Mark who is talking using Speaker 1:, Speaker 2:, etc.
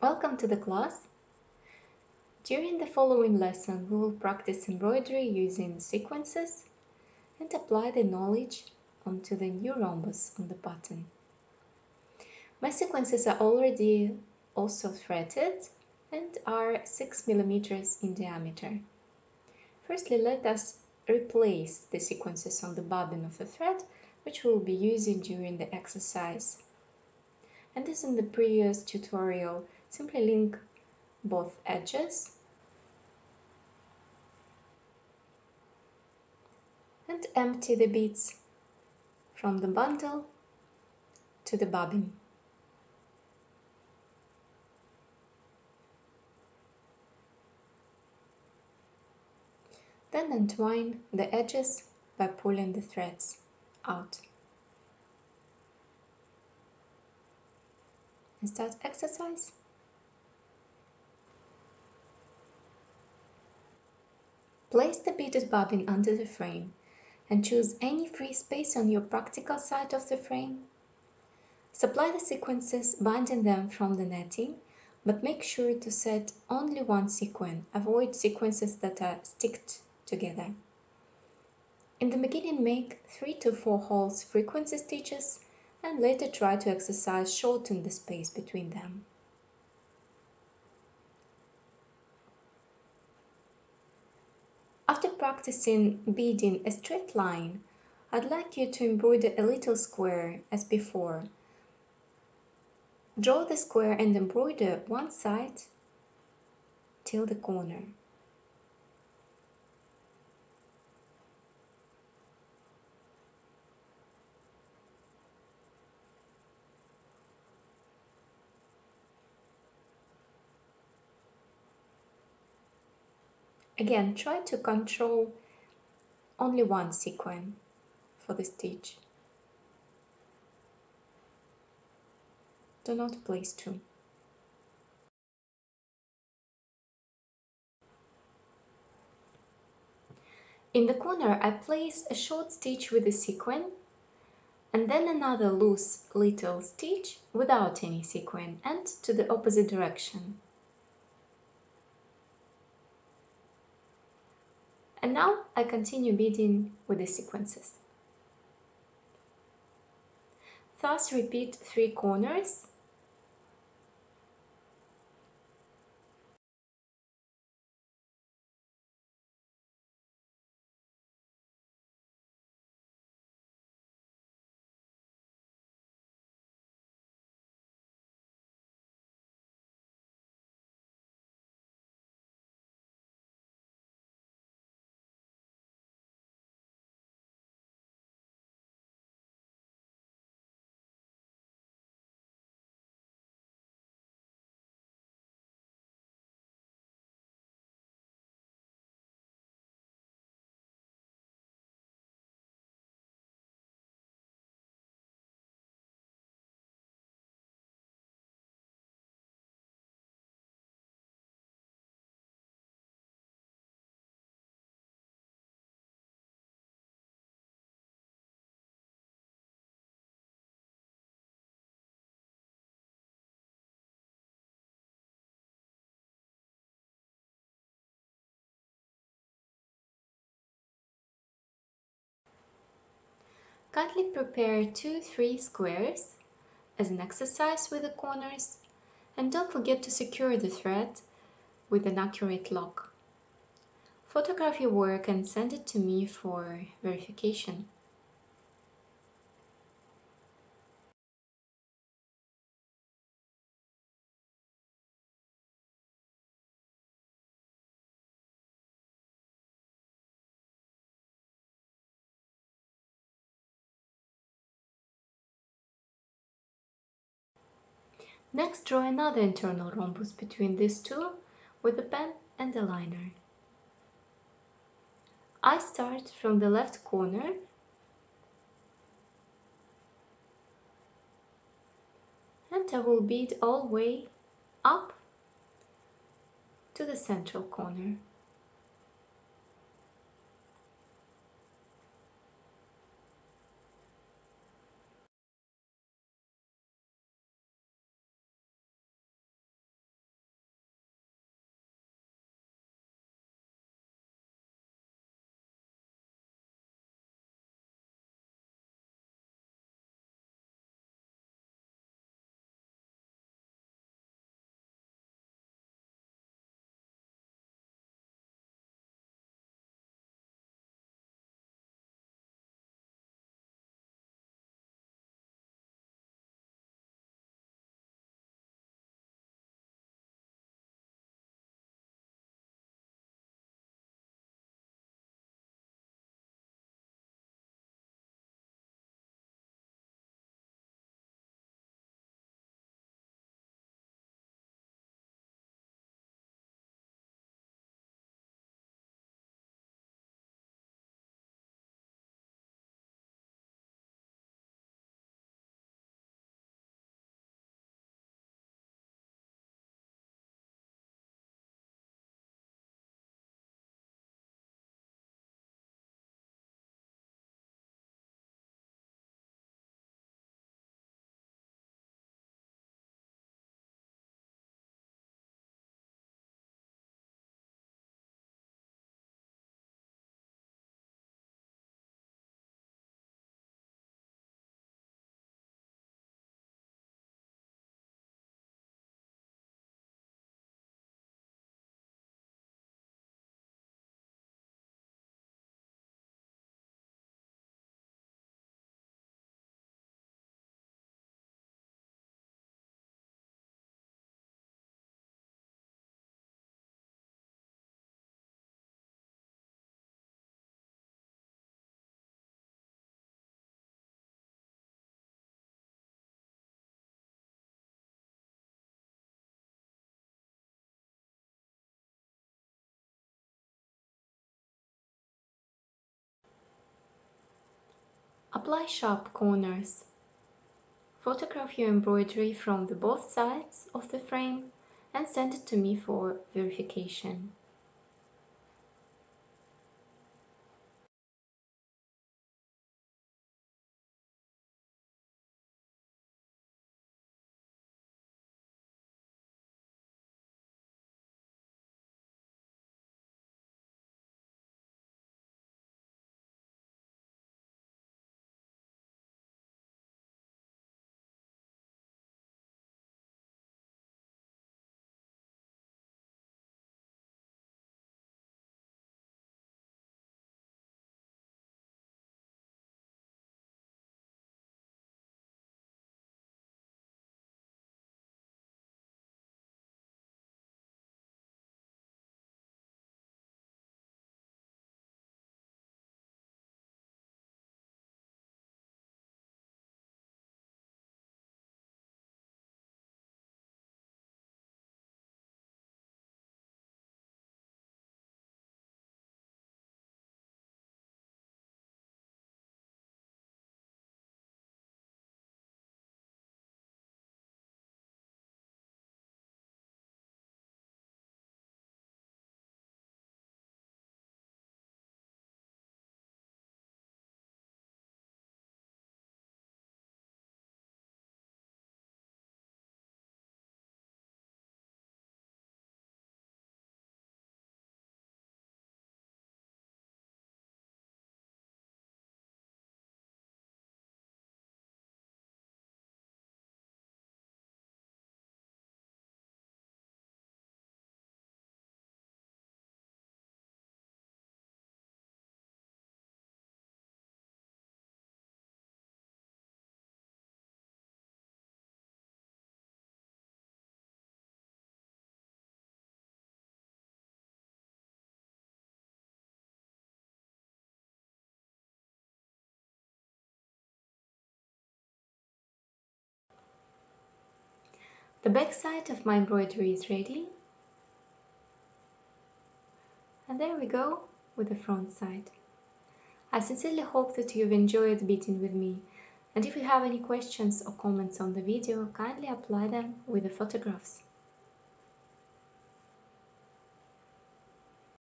Speaker 1: Welcome to the class. During the following lesson, we will practice embroidery using sequences and apply the knowledge onto the new rhombus on the pattern. My sequences are already also threaded and are 6 mm in diameter. Firstly, let us replace the sequences on the bobbin of the thread, which we'll be using during the exercise. And as in the previous tutorial, simply link both edges and empty the beads from the bundle to the bobbin. Then entwine the edges by pulling the threads out. And start exercise. Place the beaded bobbin under the frame and choose any free space on your practical side of the frame. Supply the sequences, binding them from the netting, but make sure to set only one sequin. Avoid sequences that are sticked together. In the beginning, make 3 to 4 holes frequency stitches and later try to exercise shorten the space between them. After practicing beading a straight line, I'd like you to embroider a little square as before. Draw the square and embroider one side till the corner. Again, try to control only one sequin for the stitch. Do not place two. In the corner, I place a short stitch with a sequin and then another loose little stitch without any sequin and to the opposite direction. And now I continue beading with the sequences. Thus repeat 3 corners . Kindly prepare 2-3 squares as an exercise with the corners and don't forget to secure the thread with an accurate lock. Photograph your work and send it to me for verification. Next, draw another internal rhombus between these two with a pen and a liner. I start from the left corner and I will bead all the way up to the central corner. Apply sharp corners. Photograph your embroidery from the both sides of the frame and send it to me for verification. The back side of my embroidery is ready. And there we go with the front side. I sincerely hope that you've enjoyed beading with me. And if you have any questions or comments on the video, kindly apply them with the photographs.